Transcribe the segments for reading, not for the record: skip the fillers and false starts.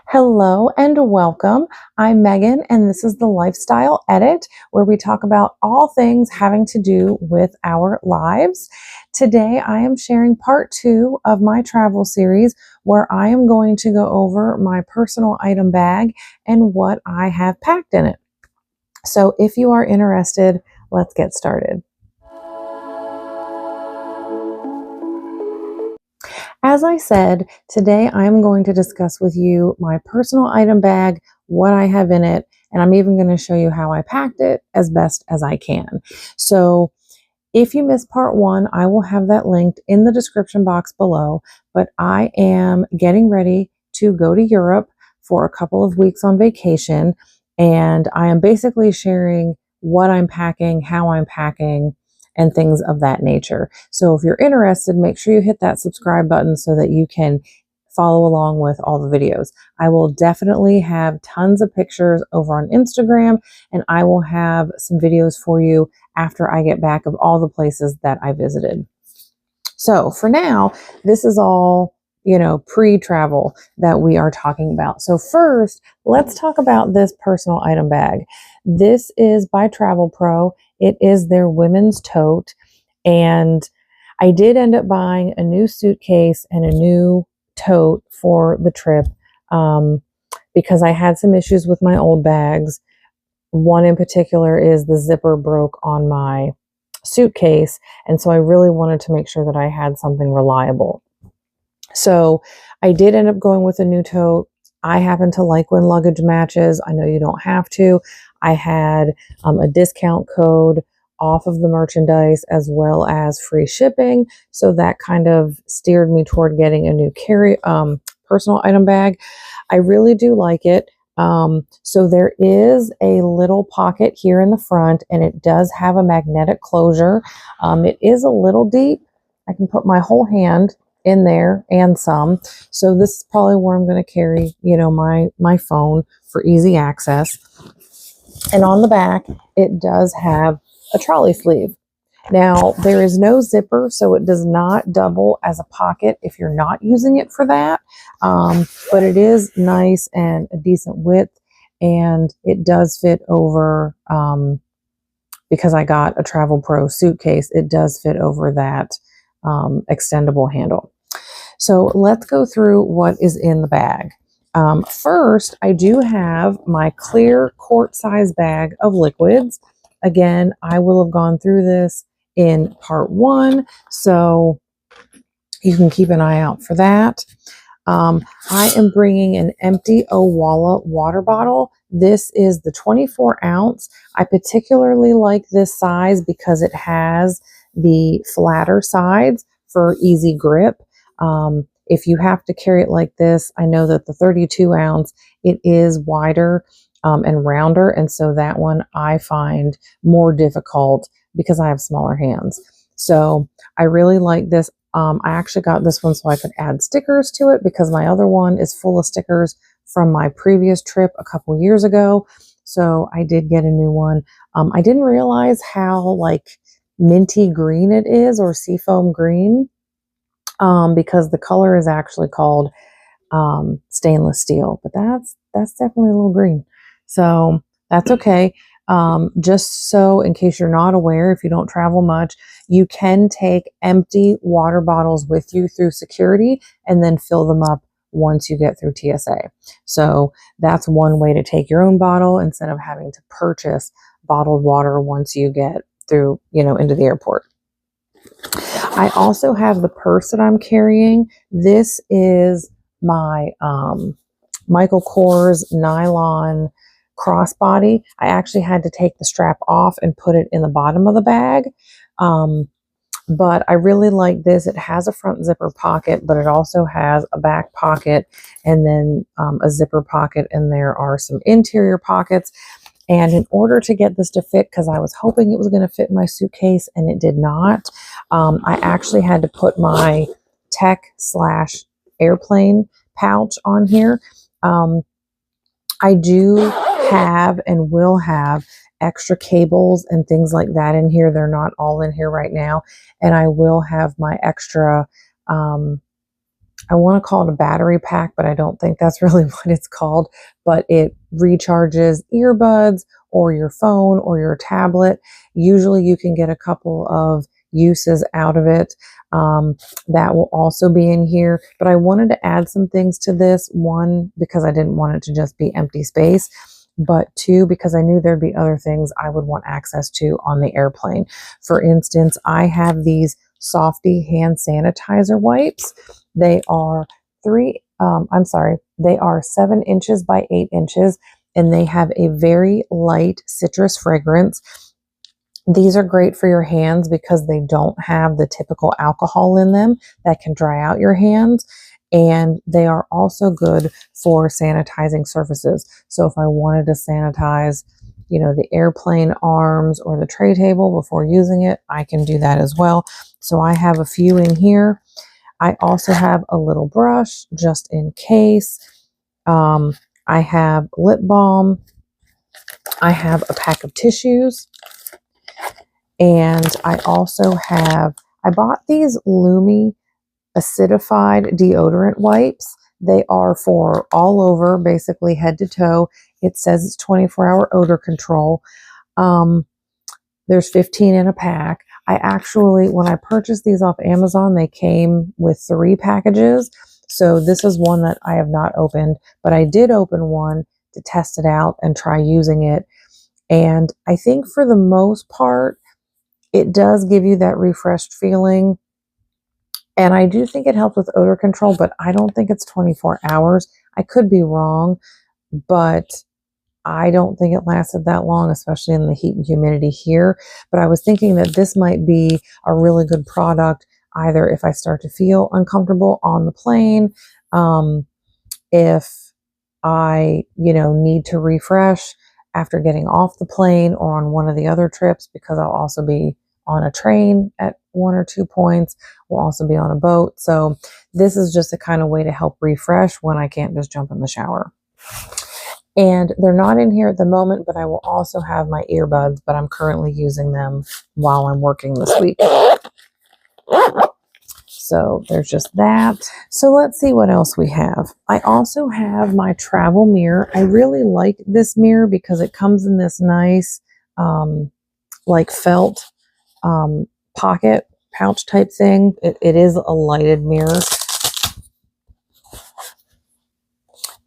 Hello and welcome. I'm Megan, and this is the Lifestyle Edit, where we talk about all things having to do with our lives. Today, I am sharing part 2 of my travel series, where I am going to go over my personal item bag and what I have packed in it. So, if you are interested, let's get started. As I said, today I'm going to discuss with you my personal item bag, what I have in it, and I'm even going to show you how I packed it as best as I can. So if you missed part 1, I will have that linked in the description box below, but I am getting ready to go to Europe for a couple of weeks on vacation, and I am basically sharing what I'm packing, how I'm packing, and things of that nature. So if you're interested, make sure you hit that subscribe button so that you can follow along with all the videos. I will definitely have tons of pictures over on Instagram, and I will have some videos for you after I get back of all the places that I visited. So for now, this is all, pre-travel that we are talking about. So first, let's talk about this personal item bag. This is by Travel Pro. It is their women's tote. And I did end up buying a new suitcase and a new tote for the trip because I had some issues with my old bags. One in particular is the zipper broke on my suitcase, and so I really wanted to make sure that I had something reliable. So I did end up going with a new tote. I happen to like when luggage matches. I know you don't have to. I had a discount code off of the merchandise as well as free shipping, so that kind of steered me toward getting a new personal item bag. I really do like it. So there is a little pocket here in the front, and it does have a magnetic closure. It is a little deep. I can put my whole hand in there and some. So this is probably where I'm going to carry, my phone for easy access. And on the back, it does have a trolley sleeve. Now, there is no zipper, so it does not double as a pocket if you're not using it for that. But it is nice and a decent width, and it does fit over, because I got a Travel Pro suitcase, it does fit over that extendable handle. So let's go through what is in the bag. First, I do have my clear quart size bag of liquids. Again, I will have gone through this in part 1, so you can keep an eye out for that. I am bringing an empty Owala water bottle. This is the 24 ounce. I particularly like this size because it has the flatter sides for easy grip. If you have to carry it like this, I know that the 32 ounce, it is wider and rounder, and so that one I find more difficult because I have smaller hands. So I really like this. I actually got this one so I could add stickers to it because my other one is full of stickers from my previous trip a couple years ago. So I did get a new one. I didn't realize how minty green it is, or seafoam green, because the color is actually called stainless steel, but that's definitely a little green. So that's okay. Just so in case you're not aware, if you don't travel much, you can take empty water bottles with you through security and then fill them up once you get through TSA. So that's one way to take your own bottle instead of having to purchase bottled water once you get through, into the airport. I also have the purse that I'm carrying. This is my Michael Kors nylon crossbody. I actually had to take the strap off and put it in the bottom of the bag. But I really like this. It has a front zipper pocket, but it also has a back pocket and then a zipper pocket, and there are some interior pockets. And in order to get this to fit, because I was hoping it was going to fit in my suitcase and it did not, I actually had to put my tech/airplane pouch on here. I do have and will have extra cables and things like that in here. They're not all in here right now. And I will have my extra I want to call it a battery pack, but I don't think that's really what it's called. But it recharges earbuds or your phone or your tablet. Usually you can get a couple of uses out of it. That will also be in here. But I wanted to add some things to this. One, because I didn't want it to just be empty space. But two, because I knew there'd be other things I would want access to on the airplane. For instance, I have these Softy hand sanitizer wipes. They are they are 7 inches by 8 inches, and they have a very light citrus fragrance. These are great for your hands because they don't have the typical alcohol in them that can dry out your hands. And they are also good for sanitizing surfaces. So if I wanted to sanitize, the airplane arms or the tray table before using it, I can do that as well. So I have a few in here. I also have a little brush just in case. I have lip balm. I have a pack of tissues. And I bought these Lumi acidified deodorant wipes. They are for all over, basically head to toe. It says it's 24-hour odor control. There's 15 in a pack. When I purchased these off Amazon, they came with 3 packages. So this is one that I have not opened, but I did open one to test it out and try using it. And I think for the most part, it does give you that refreshed feeling. And I do think it helps with odor control, but I don't think it's 24 hours. I could be wrong, but I don't think it lasted that long, especially in the heat and humidity here. But I was thinking that this might be a really good product, either if I start to feel uncomfortable on the plane, if I, need to refresh after getting off the plane or on one of the other trips, because I'll also be on a train at 1 or 2 points. We'll also be on a boat. So this is just a kind of way to help refresh when I can't just jump in the shower. And they're not in here at the moment, but I will also have my earbuds, but I'm currently using them while I'm working this week. So there's just that. So let's see what else we have. I also have my travel mirror. I really like this mirror because it comes in this nice, like felt pocket pouch type thing. It is a lighted mirror.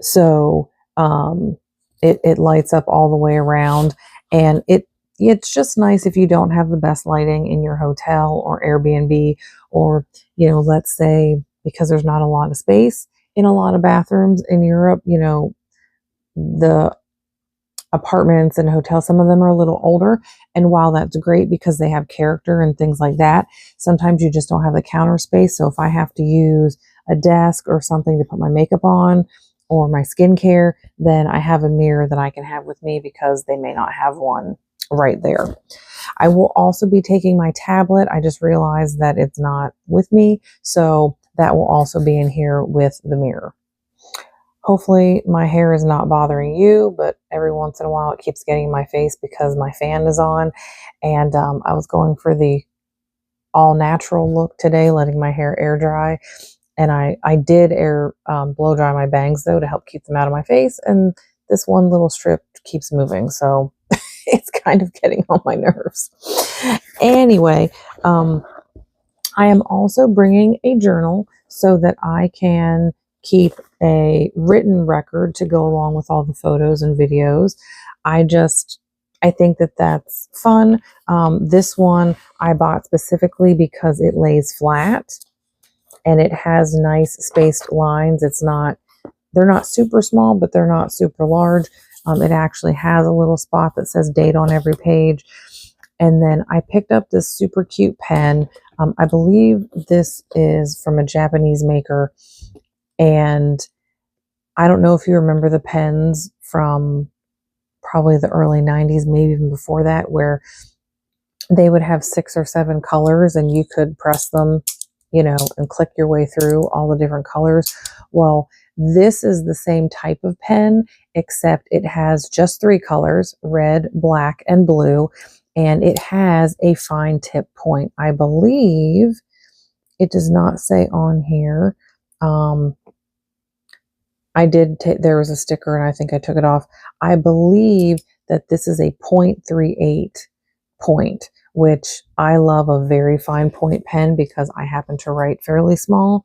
So it lights up all the way around, and it's just nice if you don't have the best lighting in your hotel or Airbnb, or let's say because there's not a lot of space in a lot of bathrooms in Europe. The apartments and hotels, some of them are a little older, and while that's great because they have character and things like that, sometimes you just don't have the counter space. So if I have to use a desk or something to put my makeup on or my skincare, then I have a mirror that I can have with me because they may not have one right there. I will also be taking my tablet. I just realized that it's not with me, so that will also be in here with the mirror. Hopefully my hair is not bothering you, but every once in a while it keeps getting in my face because my fan is on. And I was going for the all natural look today, letting my hair air dry. And I did blow dry my bangs though to help keep them out of my face. And this one little strip keeps moving. So it's kind of getting on my nerves. Anyway, I am also bringing a journal so that I can keep a written record to go along with all the photos and videos. I think that that's fun. This one I bought specifically because it lays flat and it has nice spaced lines. They're not super small, but they're not super large. It actually has a little spot that says date on every page. And then I picked up this super cute pen. I believe this is from a Japanese maker. And I don't know if you remember the pens from probably the early 90s, maybe even before that, where they would have 6 or 7 colors and you could press them, and click your way through all the different colors. Well, this is the same type of pen, except it has just 3 colors, red, black, and blue. And it has a fine tip point. I believe it does not say on here. I did take, there was a sticker and I think I took it off. I believe that this is a 0.38 point, which I love a very fine point pen because I happen to write fairly small.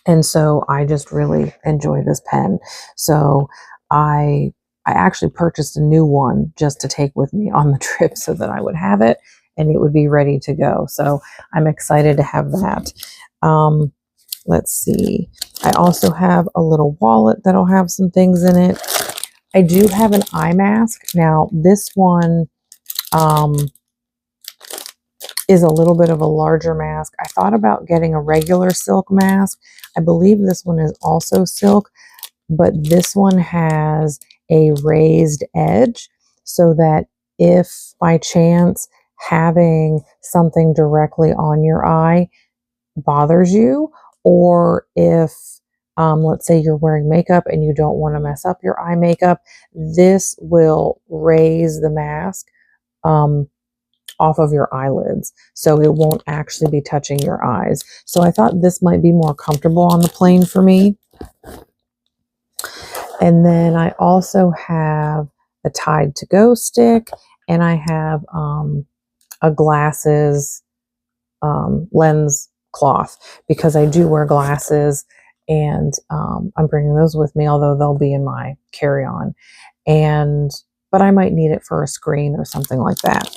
And so I just really enjoy this pen. So I actually purchased a new one just to take with me on the trip so that I would have it and it would be ready to go. So I'm excited to have that. Let's see. I also have a little wallet that'll have some things in it. I do have an eye mask. Now this one is a little bit of a larger mask. I thought about getting a regular silk mask. I believe this one is also silk, but this one has a raised edge so that if by chance having something directly on your eye bothers you, or if let's say you're wearing makeup and you don't want to mess up your eye makeup, this will raise the mask off of your eyelids, so it won't actually be touching your eyes. So I thought this might be more comfortable on the plane for me. And then I also have a Tide to Go stick, and I have a glasses lens cloth because I do wear glasses, and I'm bringing those with me, although they'll be in my carry-on. But I might need it for a screen or something like that.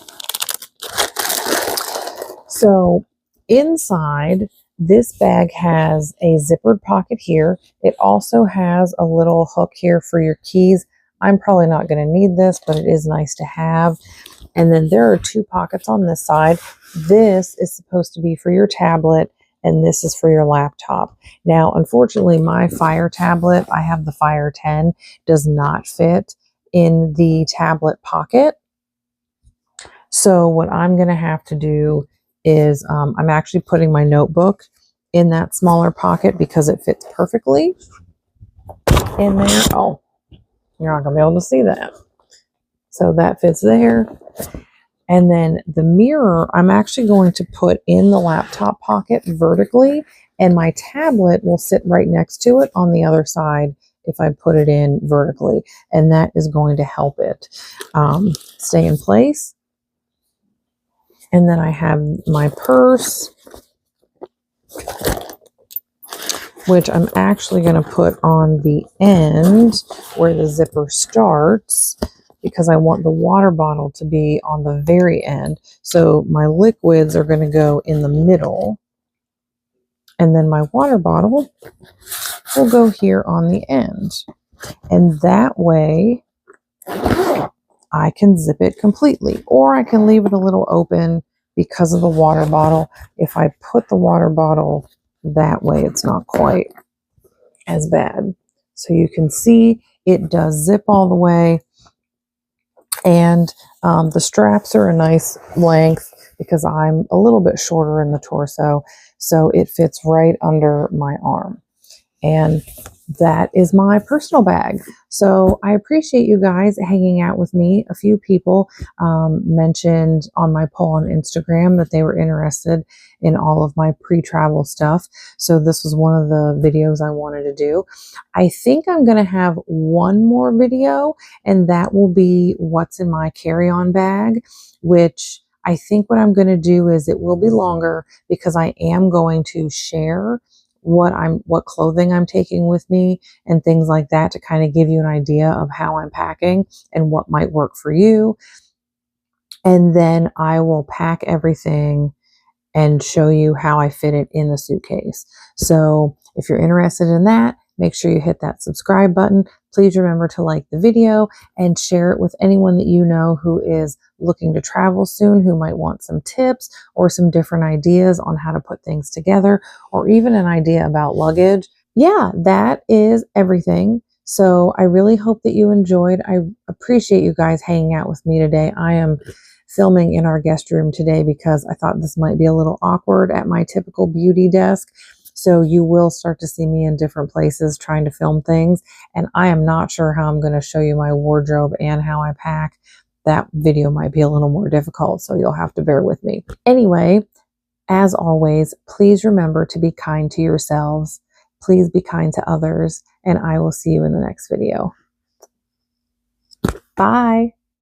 So inside, this bag has a zippered pocket here. It also has a little hook here for your keys. I'm probably not going to need this, but it is nice to have. And then there are two pockets on this side. This is supposed to be for your tablet, and this is for your laptop. Now, unfortunately, my Fire tablet, I have the Fire 10, does not fit in the tablet pocket. So what I'm going to have to do is I'm actually putting my notebook in that smaller pocket because it fits perfectly in there. Oh, you're not going to be able to see that. So that fits there. And then the mirror, I'm actually going to put in the laptop pocket vertically, and my tablet will sit right next to it on the other side if I put it in vertically. And that is going to help it stay in place. And then I have my purse, which I'm actually going to put on the end where the zipper starts because I want the water bottle to be on the very end. So my liquids are going to go in the middle. And then my water bottle will go here on the end. And that way I can zip it completely, or I can leave it a little open because of the water bottle. If I put the water bottle that way, it's not quite as bad. So you can see it does zip all the way, and the straps are a nice length because I'm a little bit shorter in the torso, so it fits right under my arm. And that is my personal bag. So I appreciate you guys hanging out with me. A few people mentioned on my poll on Instagram that they were interested in all of my pre-travel stuff. So this was one of the videos I wanted to do. I think I'm going to have one more video, and that will be what's in my carry-on bag, which I think what I'm going to do is it will be longer because I am going to share what clothing I'm taking with me and things like that to kind of give you an idea of how I'm packing and what might work for you. And then I will pack everything and show you how I fit it in the suitcase. So if you're interested in that, make sure you hit that subscribe button. Please remember to like the video and share it with anyone that you know who is looking to travel soon, who might want some tips or some different ideas on how to put things together, or even an idea about luggage. Yeah, that is everything. So I really hope that you enjoyed. I appreciate you guys hanging out with me today. I am filming in our guest room today because I thought this might be a little awkward at my typical beauty desk. So you will start to see me in different places trying to film things. And I am not sure how I'm going to show you my wardrobe and how I pack. That video might be a little more difficult, so you'll have to bear with me. Anyway, as always, please remember to be kind to yourselves. Please be kind to others, and I will see you in the next video. Bye.